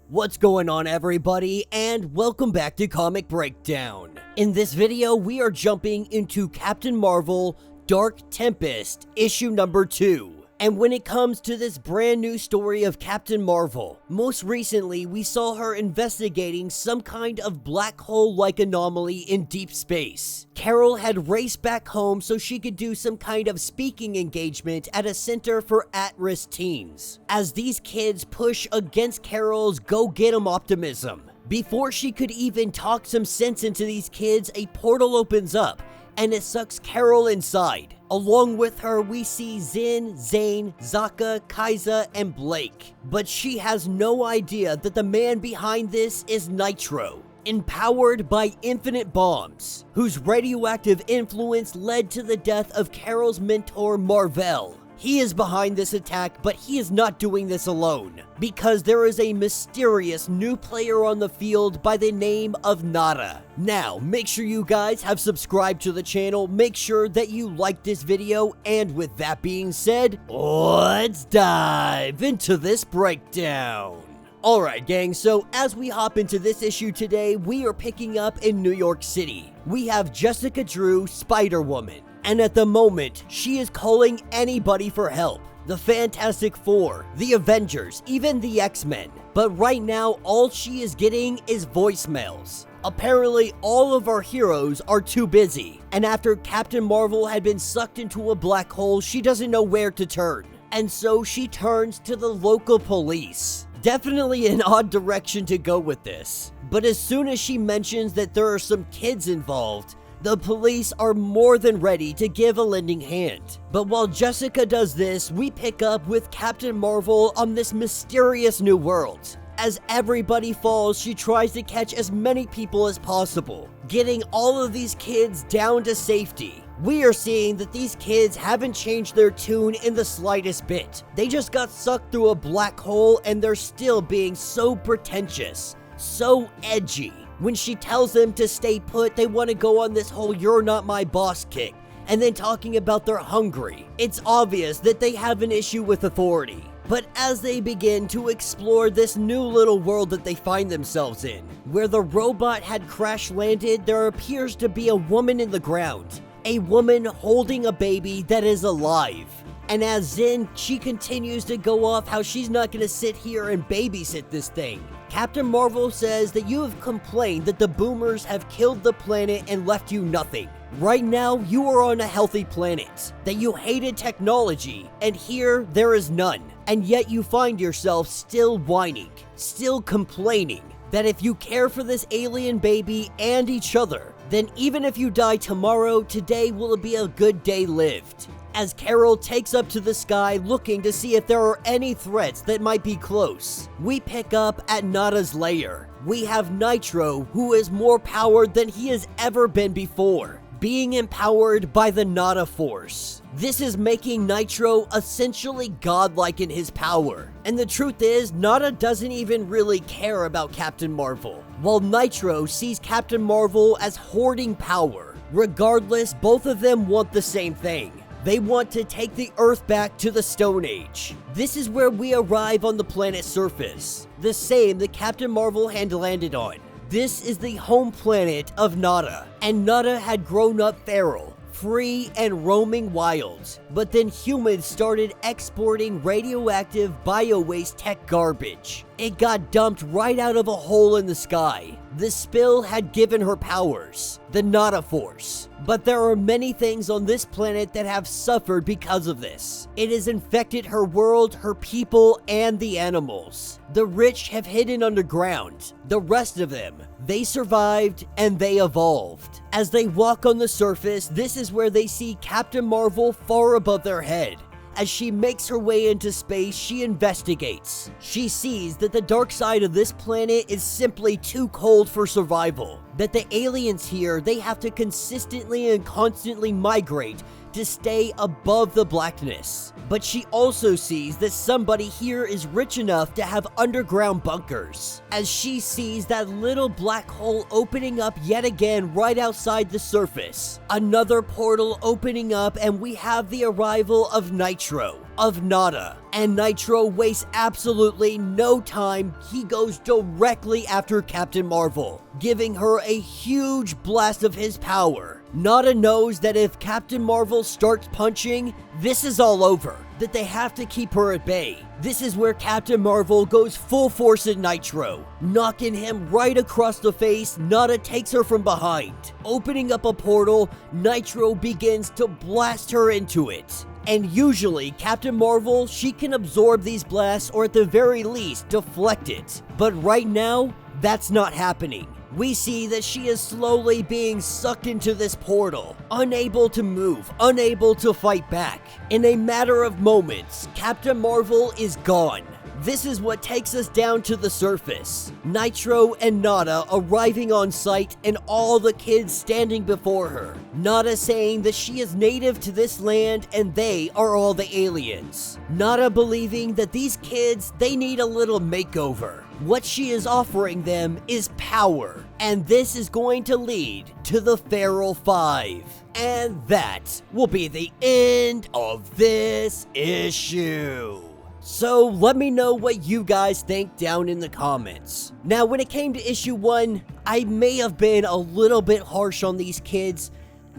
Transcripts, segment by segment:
What's going on, everybody, and welcome back to Comic Breakdown. In this video, we are jumping into Captain Marvel Dark Tempest, issue number 2. And when it comes to this brand new story of Captain Marvel, most recently we saw her investigating some kind of black hole-like anomaly in deep space. Carol had raced back home so she could do some kind of speaking engagement at a center for at-risk teens, as these kids push against Carol's go-get-'em optimism. Before she could even talk some sense into these kids, a portal opens up, and it sucks Carol inside. Along with her, we see Zin, Zane, Zaka, Kaiza, and Blake. But she has no idea that the man behind this is NITRO, empowered by infinite bombs, whose radioactive influence led to the death of Carol's mentor, Marvel. He is behind this attack, but he is not doing this alone, because there is a mysterious new player on the field by the name of Nada. Now, make sure you guys have subscribed to the channel, make sure that you like this video, and with that being said, let's dive into this breakdown. Alright gang, so as we hop into this issue today, we are picking up in New York City. We have Jessica Drew, Spider-Woman. And at the moment, she is calling anybody for help. The Fantastic Four, the Avengers, even the X-Men. But right now, all she is getting is voicemails. Apparently, all of our heroes are too busy. And after Captain Marvel had been sucked into a black hole, she doesn't know where to turn. And so she turns to the local police. Definitely an odd direction to go with this. But as soon as she mentions that there are some kids involved, the police are more than ready to give a lending hand. But while Jessica does this, we pick up with Captain Marvel on this mysterious new world. As everybody falls, she tries to catch as many people as possible, getting all of these kids down to safety. We are seeing that these kids haven't changed their tune in the slightest bit. They just got sucked through a black hole and they're still being so pretentious, so edgy. When she tells them to stay put, they want to go on this whole "you're not my boss" kick, and then talking about they're hungry. It's obvious that they have an issue with authority. But as they begin to explore this new little world that they find themselves in, where the robot had crash landed, there appears to be a woman in the ground. A woman holding a baby that is alive. And as Zin, she continues to go off how she's not going to sit here and babysit this thing. Captain Marvel says that you have complained that the boomers have killed the planet and left you nothing. Right now, you are on a healthy planet, that you hated technology, and here there is none. And yet you find yourself still whining, still complaining, that if you care for this alien baby and each other, then even if you die tomorrow, today will be a good day lived. As Carol takes up to the sky looking to see if there are any threats that might be close, we pick up at Nada's lair. We have NITRO, who is more powered than he has ever been before, being empowered by the Nada Force. This is making NITRO essentially godlike in his power. And the truth is, Nada doesn't even really care about Captain Marvel, while NITRO sees Captain Marvel as hoarding power. Regardless, both of them want the same thing. They want to take the Earth back to the Stone Age. This is where we arrive on the planet's surface, the same that Captain Marvel had landed on. This is the home planet of Nada, and Nada had grown up feral, free and roaming wild. But then humans started exporting radioactive bio-waste tech garbage. It got dumped right out of a hole in the sky. The spill had given her powers, the Nada Force. But there are many things on this planet that have suffered because of this. It has infected her world, her people, and the animals. The rich have hidden underground. The rest of them, they survived and they evolved. As they walk on the surface, this is where they see Captain Marvel far above their head. As she makes her way into space, she investigates. She sees that the dark side of this planet is simply too cold for survival. That the aliens here, they have to consistently and constantly migrate to stay above the blackness. But she also sees that somebody here is rich enough to have underground bunkers, as she sees that little black hole opening up yet again right outside the surface. Another portal opening up, and we have the arrival of NITRO. of Nada. And Nitro wastes absolutely no time. He goes directly after Captain Marvel, giving her a huge blast of his power. Nada knows that if Captain Marvel starts punching, this is all over, that they have to keep her at bay. This is where Captain Marvel goes full force at Nitro, knocking him right across the face. Nada takes her from behind. Opening up a portal, Nitro begins to blast her into it. And usually, Captain Marvel, she can absorb these blasts or at the very least, deflect it. But right now, that's not happening. We see that she is slowly being sucked into this portal, unable to move, unable to fight back. In a matter of moments, Captain Marvel is gone. This is what takes us down to the surface. Nitro and Nada arriving on site and all the kids standing before her. Nada saying that she is native to this land and they are all the aliens. Nada believing that these kids, they need a little makeover. What she is offering them is power, and this is going to lead to the Feral 5. And that will be the end of this issue. So let me know what you guys think down in the comments. Now, when it came to issue 1, I may have been a little bit harsh on these kids.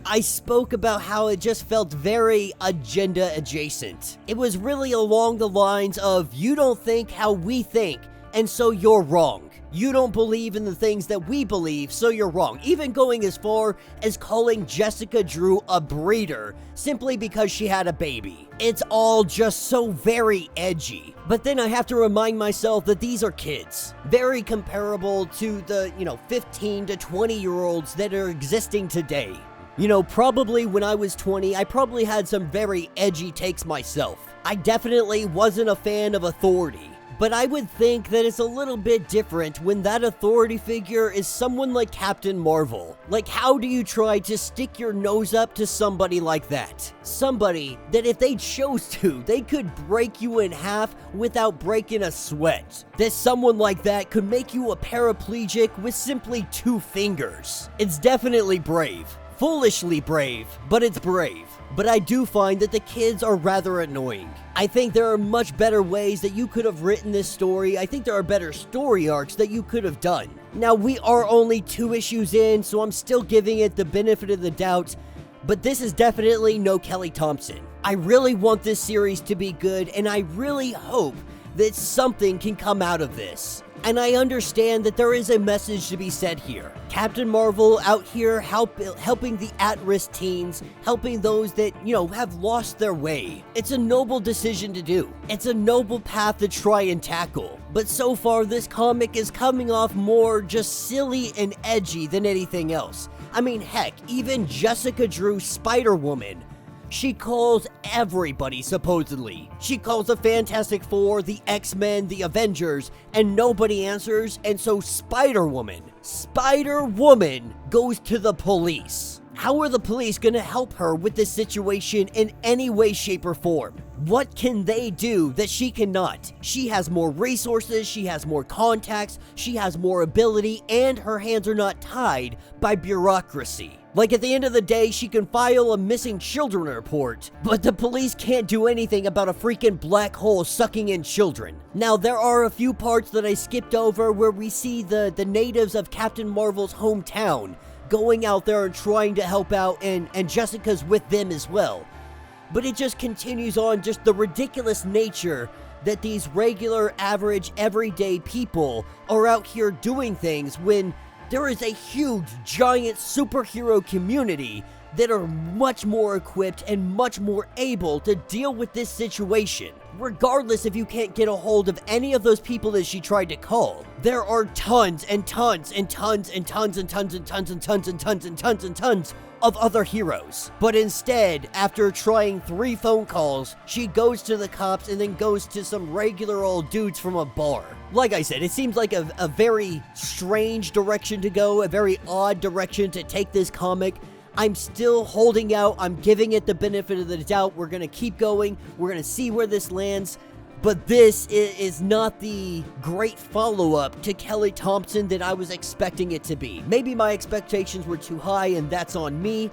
I spoke about how it just felt very agenda adjacent. It was really along the lines of, you don't think how we think, and so you're wrong. You don't believe in the things that we believe, so you're wrong. Even going as far as calling Jessica Drew a breeder simply because she had a baby. It's all just so very edgy. But then I have to remind myself that these are kids. Very comparable to the, 15 to 20-year-olds that are existing today. Probably when I was 20, I probably had some very edgy takes myself. I definitely wasn't a fan of authority. But I would think that it's a little bit different when that authority figure is someone like Captain Marvel. Like, how do you try to stick your nose up to somebody like that? Somebody that if they chose to, they could break you in half without breaking a sweat. That someone like that could make you a paraplegic with simply 2 fingers. It's definitely brave. Foolishly brave, but it's brave. But I do find that the kids are rather annoying. I think there are much better ways that you could have written this story. I think there are better story arcs that you could have done. Now, we are only 2 issues in, so I'm still giving it the benefit of the doubt, but this is definitely no Kelly Thompson. I really want this series to be good, and I really hope that something can come out of this. And I understand that there is a message to be said here. Captain Marvel out here helping the at-risk teens, helping those that, have lost their way. It's a noble decision to do. It's a noble path to try and tackle. But so far, this comic is coming off more just silly and edgy than anything else. I mean, heck, even Jessica Drew Spider-Woman, she calls everybody, supposedly. She calls the Fantastic Four, the X-Men, the Avengers, and nobody answers, and so Spider-Woman goes to the police. How are the police gonna help her with this situation in any way, shape, or form? What can they do that she cannot? She has more resources, she has more contacts, she has more ability, and her hands are not tied by bureaucracy. Like, at the end of the day, she can file a missing children report, but the police can't do anything about a freaking black hole sucking in children. Now, there are a few parts that I skipped over where we see the natives of Captain Marvel's hometown going out there and trying to help out, and Jessica's with them as well. But it just continues on, just the ridiculous nature that these regular, average, everyday people are out here doing things when there is a huge, giant superhero community that are much more equipped and much more able to deal with this situation. Regardless if you can't get a hold of any of those people that she tried to call, there are tons and tons and tons and tons and tons and tons and tons and tons and tons and tons of other heroes. But instead, after trying 3 phone calls, she goes to the cops and then goes to some regular old dudes from a bar. Like I said, it seems like a very strange direction to go, a very odd direction to take this comic. I'm still holding out. I'm giving it the benefit of the doubt. We're going to keep going. We're going to see where this lands. But this is not the great follow-up to Kelly Thompson that I was expecting it to be. Maybe my expectations were too high and that's on me.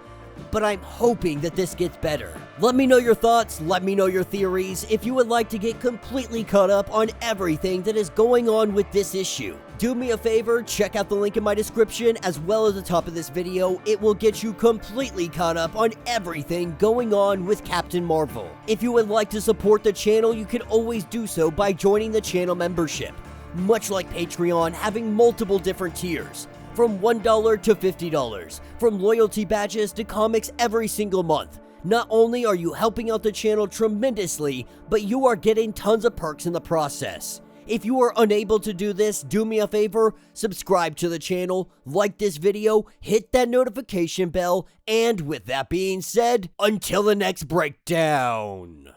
but I'm hoping that this gets better. Let me know your thoughts, let me know your theories, if you would like to get completely caught up on everything that is going on with this issue. Do me a favor, check out the link in my description as well as the top of this video. It will get you completely caught up on everything going on with Captain Marvel. If you would like to support the channel, you can always do so by joining the channel membership. Much like Patreon, having multiple different tiers, from $1 to $50, from loyalty badges to comics every single month. Not only are you helping out the channel tremendously, but you are getting tons of perks in the process. If you are unable to do this, do me a favor, subscribe to the channel, like this video, hit that notification bell, and with that being said, until the next breakdown.